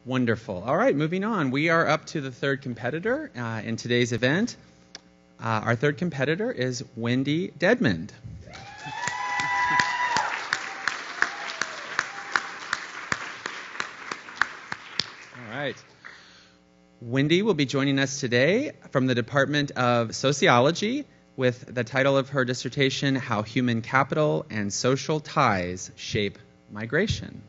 Wonderful. All right, moving on. We are up to the third competitor in today's event. Our third competitor is Wendy Dedmond. All right. Wendy will be joining us today from the Department of Sociology with the title of her dissertation, How Human Capital and Social Ties Shape Migration.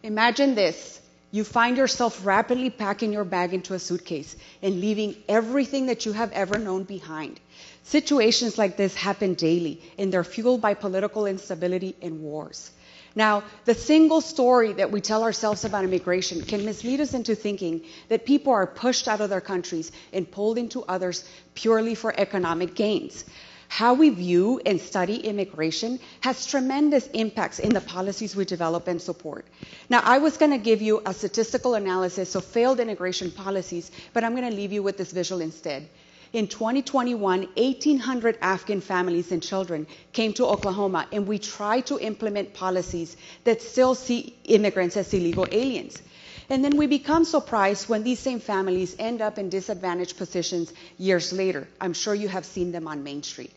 Imagine this. You find yourself rapidly packing your bag into a suitcase and leaving everything that you have ever known behind. Situations like this happen daily, and they're fueled by political instability and wars. Now, the single story that we tell ourselves about immigration can mislead us into thinking that people are pushed out of their countries and pulled into others purely for economic gains. How we view and study immigration has tremendous impacts in the policies we develop and support. Now, I was going to give you a statistical analysis of failed immigration policies, but I'm going to leave you with this visual instead. In 2021, 1,800 Afghan families and children came to Oklahoma, and we tried to implement policies that still see immigrants as illegal aliens. And then we become surprised when these same families end up in disadvantaged positions years later. I'm sure you have seen them on Main Street.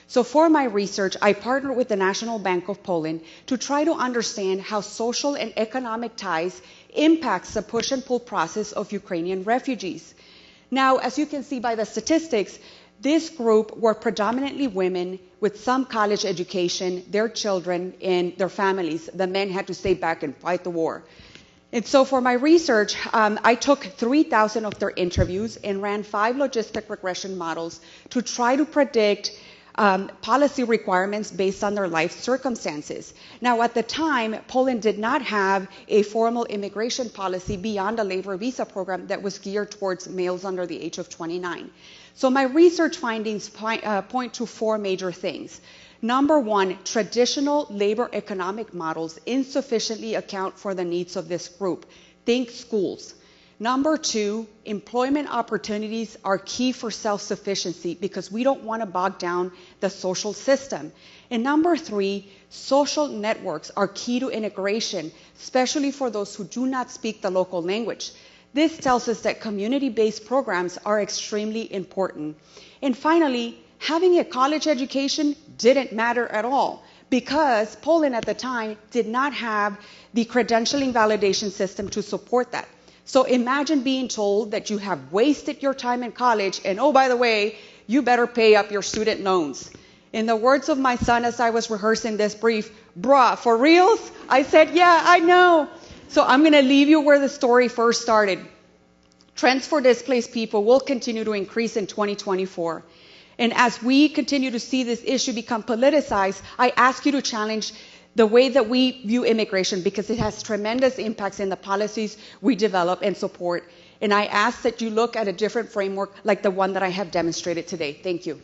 So for my research, I partnered with the National Bank of Poland to try to understand how social and economic ties impacts the push and pull process of Ukrainian refugees. Now, as you can see by the statistics, this group were predominantly women with some college education, their children, and their families. The men had to stay back and fight the war. And so for my research, I took 3,000 of their interviews and ran 5 logistic regression models to try to predict policy requirements based on their life circumstances. Now, at the time, Poland did not have a formal immigration policy beyond a labor visa program that was geared towards males under the age of 29. So my research findings point to 4 major things. Number 1, traditional labor economic models insufficiently account for the needs of this group. Think schools. Number 2, employment opportunities are key for self-sufficiency because we don't want to bog down the social system. And number 3, social networks are key to integration, especially for those who do not speak the local language. This tells us that community-based programs are extremely important. And finally, having a college education didn't matter at all because Poland at the time did not have the credentialing validation system to support that. So imagine being told that you have wasted your time in college and, oh, by the way, you better pay up your student loans. In the words of my son as I was rehearsing this brief, bruh, for reals? I said, yeah, I know. So I'm going to leave you where the story first started. Trends for displaced people will continue to increase in 2024. And as we continue to see this issue become politicized, I ask you to challenge the way that we view immigration because it has tremendous impacts in the policies we develop and support. And I ask that you look at a different framework like the one that I have demonstrated today. Thank you.